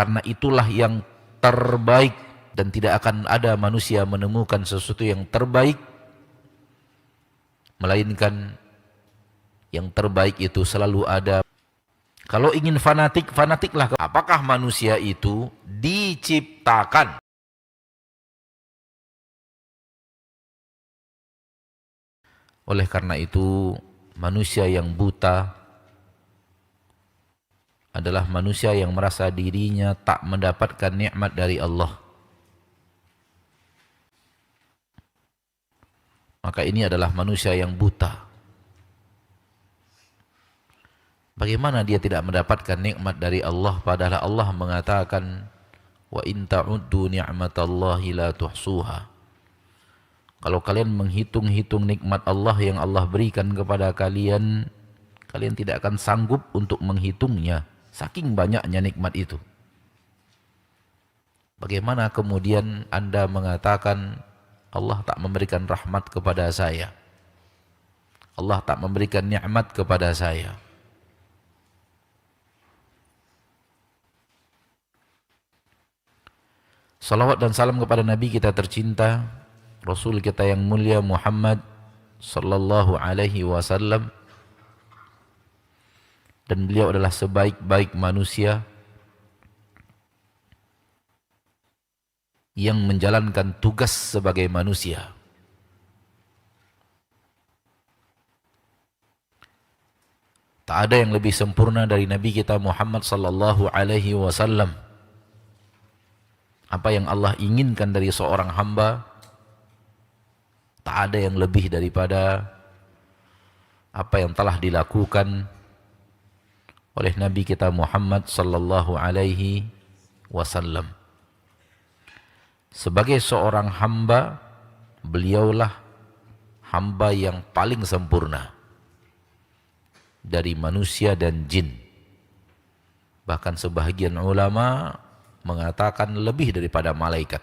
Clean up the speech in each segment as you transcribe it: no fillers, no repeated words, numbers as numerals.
karena itulah yang terbaik, dan tidak akan ada manusia menemukan sesuatu yang terbaik melainkan yang terbaik itu selalu ada. Kalau ingin fanatik, fanatiklah. Apakah manusia itu diciptakan? Oleh karena itu, manusia yang buta adalah manusia yang merasa dirinya tak mendapatkan nikmat dari Allah. Maka ini adalah manusia yang buta. Bagaimana dia tidak mendapatkan nikmat dari Allah, padahal Allah mengatakan, wa in ta'uddu ni'matallahi la tuhsuha. Kalau kalian menghitung-hitung nikmat Allah yang Allah berikan kepada kalian, kalian tidak akan sanggup untuk menghitungnya, saking banyaknya nikmat itu. Bagaimana kemudian Anda mengatakan Allah tak memberikan rahmat kepada saya, Allah tak memberikan nikmat kepada saya? Salawat dan salam kepada Nabi kita tercinta, Rasul kita yang mulia Muhammad sallallahu alaihi wasallam, dan beliau adalah sebaik-baik manusia yang menjalankan tugas sebagai manusia. Tak ada yang lebih sempurna dari Nabi kita Muhammad sallallahu alaihi wasallam. Apa yang Allah inginkan dari seorang hamba, tak ada yang lebih daripada apa yang telah dilakukan oleh Nabi kita Muhammad sallallahu alaihi wasallam. Sebagai seorang hamba, beliaulah hamba yang paling sempurna dari manusia dan jin. Bahkan sebahagian ulama mengatakan lebih daripada malaikat.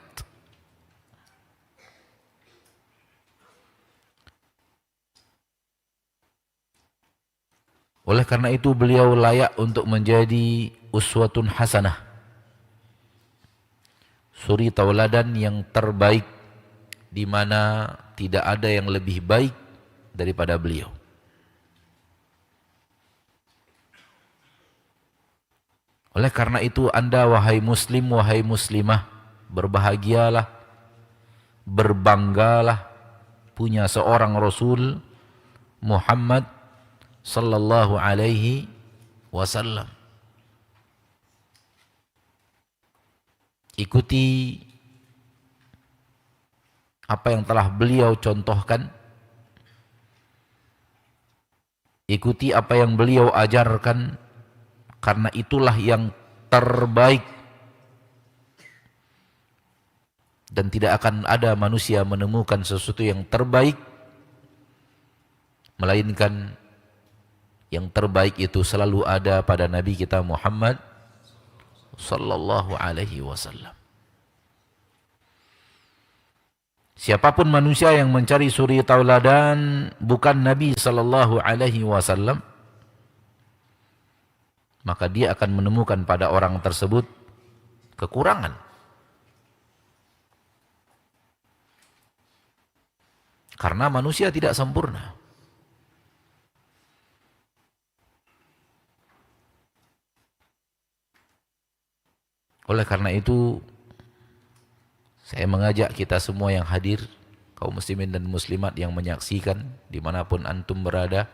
Oleh karena itu beliau layak untuk menjadi uswatun hasanah, suri tauladan yang terbaik, di mana tidak ada yang lebih baik daripada beliau. Oleh karena itu Anda wahai muslim, wahai muslimah, berbahagialah, berbanggalah punya seorang Rasul Muhammad sallallahu alaihi wasallam. Ikuti apa yang telah beliau contohkan, ikuti apa yang beliau ajarkan, karena itulah yang terbaik, dan tidak akan ada manusia menemukan sesuatu yang terbaik melainkan yang terbaik itu selalu ada pada Nabi kita Muhammad sallallahu alaihi wasallam. Siapapun manusia yang mencari suri tauladan bukan Nabi sallallahu alaihi wasallam, maka dia akan menemukan pada orang tersebut kekurangan. Karena manusia tidak sempurna. Oleh karena itu, saya mengajak kita semua yang hadir, kaum muslimin dan muslimat yang menyaksikan dimanapun antum berada,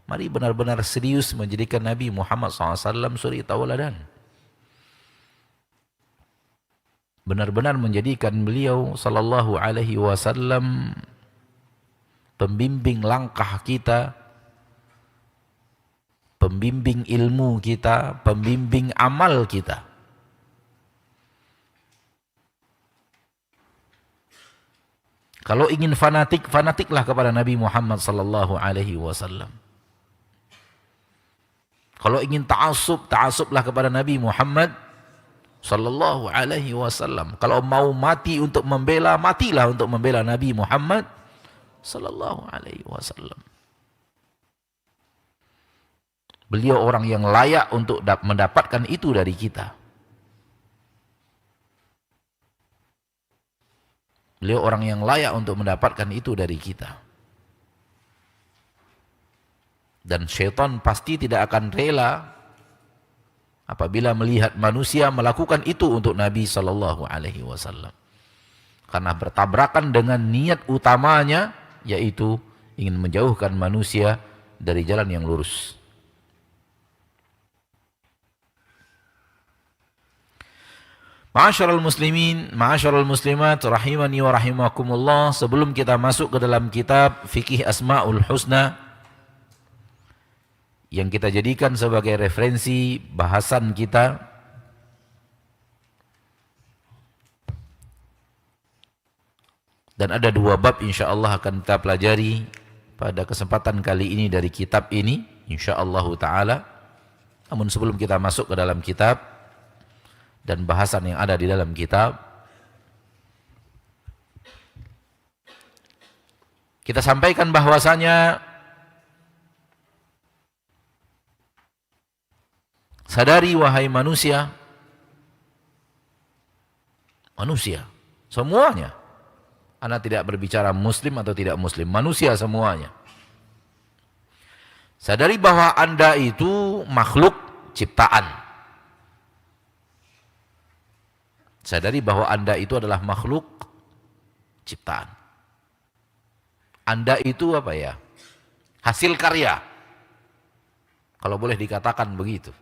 mari benar-benar serius menjadikan Nabi Muhammad SAW suri tauladan. Benar-benar menjadikan beliau sallallahu alaihi wasallam pembimbing langkah kita, pembimbing ilmu kita, pembimbing amal kita. Kalau ingin fanatik, fanatiklah kepada Nabi Muhammad sallallahu alaihi wasallam. Kalau ingin ta'assub, ta'assublah kepada Nabi Muhammad sallallahu alaihi wasallam. Kalau mau mati untuk membela, matilah untuk membela Nabi Muhammad sallallahu alaihi wasallam. Beliau orang yang layak untuk mendapatkan itu dari kita. Beliau orang yang layak untuk mendapatkan itu dari kita. Dan syaitan pasti tidak akan rela apabila melihat manusia melakukan itu untuk Nabi Shallallahu Alaihi Wasallam, karena bertabrakan dengan niat utamanya, yaitu ingin menjauhkan manusia dari jalan yang lurus. Ma'asyiral muslimin, ma'asyiral muslimat, rahimani wa rahimakumullah. Sebelum kita masuk ke dalam kitab Fikih Asmaul Husna yang kita jadikan sebagai referensi bahasan kita, dan ada 2 bab insyaallah akan kita pelajari pada kesempatan kali ini dari kitab ini insyaallah ta'ala. Namun sebelum kita masuk ke dalam kitab dan bahasan yang ada di dalam kitab, kita sampaikan bahwasanya sadari wahai manusia, semuanya. Ana tidak berbicara muslim atau tidak muslim, manusia semuanya. Sadari bahwa Anda itu makhluk ciptaan. Sadari bahwa Anda itu adalah makhluk ciptaan. Anda itu apa ya? Hasil karya. Kalau boleh dikatakan begitu.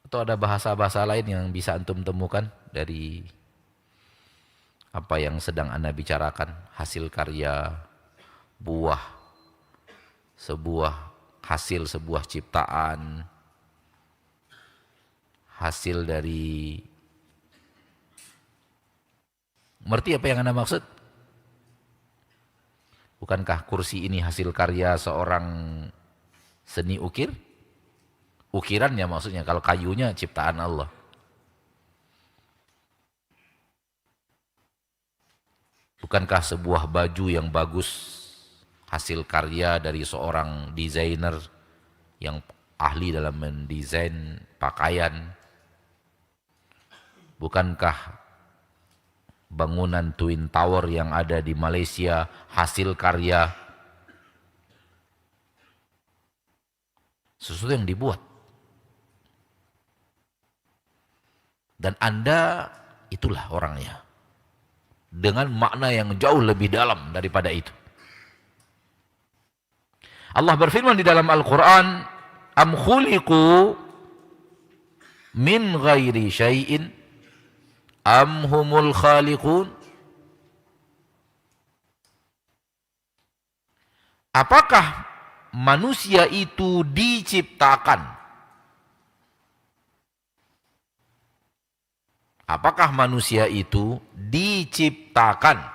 Atau ada bahasa-bahasa lain yang bisa antum temukan dari apa yang sedang Anda bicarakan? Hasil karya, buah, hasil sebuah ciptaan, hasil dari, ngerti apa yang Anda maksud? Bukankah kursi ini hasil karya seorang seni ukir? Ukirannya maksudnya, kalau kayunya ciptaan Allah. Bukankah sebuah baju yang bagus hasil karya dari seorang desainer yang ahli dalam mendesain pakaian? Bukankah bangunan Twin Tower yang ada di Malaysia hasil karya sesuatu yang dibuat? Dan Anda itulah orangnya, dengan makna yang jauh lebih dalam daripada itu. Allah berfirman di dalam Al-Quran, am khuliqu min ghairi syai'in am humul khaliqun. Apakah manusia itu diciptakan? Apakah manusia itu diciptakan?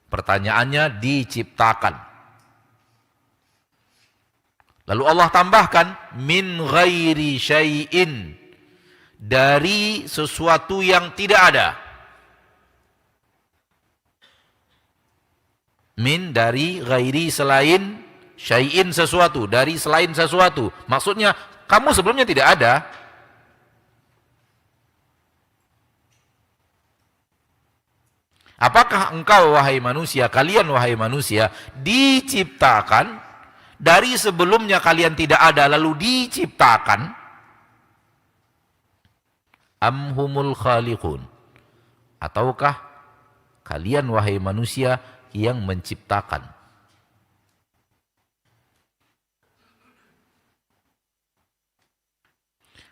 Pertanyaannya, diciptakan. Lalu Allah tambahkan, min ghairi syai'in, dari sesuatu yang tidak ada. Min dari ghairi selain, syai'in sesuatu, dari selain sesuatu. Maksudnya kamu sebelumnya tidak ada. Apakah engkau wahai manusia, kalian wahai manusia, diciptakan dari sebelumnya kalian tidak ada lalu diciptakan? Am humul khaliqun, ataukah kalian wahai manusia yang menciptakan?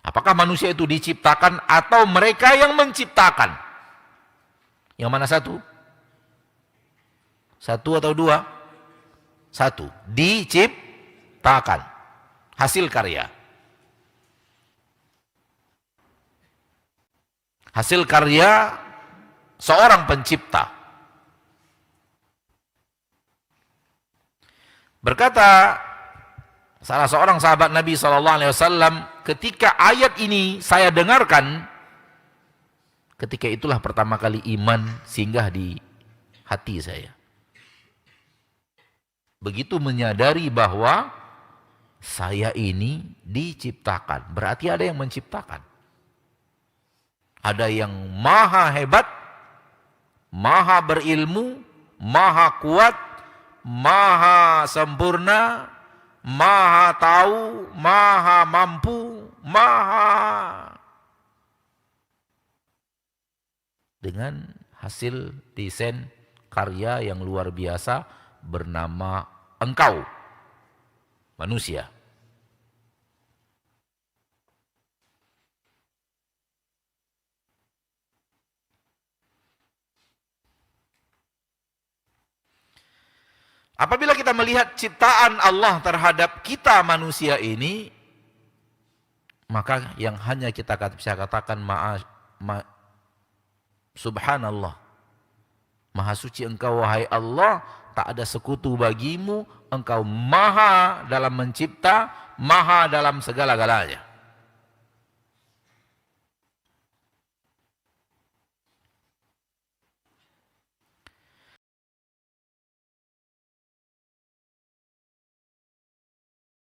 Apakah manusia itu diciptakan atau mereka yang menciptakan? Yang mana satu? Satu atau dua? Satu. Diciptakan. Hasil karya. Hasil karya seorang pencipta. Berkata salah seorang sahabat Nabi SAW, ketika ayat ini saya dengarkan, ketika itulah pertama kali iman singgah di hati saya. Begitu menyadari bahwa saya ini diciptakan. Berarti ada yang menciptakan. Ada yang maha hebat, maha berilmu, maha kuat, maha sempurna, maha tahu, maha mampu, maha dengan hasil desain karya yang luar biasa bernama engkau, manusia. Apabila kita melihat ciptaan Allah terhadap kita manusia ini, maka yang hanya kita bisa katakan subhanallah. Maha suci engkau wahai Allah, tak ada sekutu bagimu, engkau maha dalam mencipta, maha dalam segala-galanya.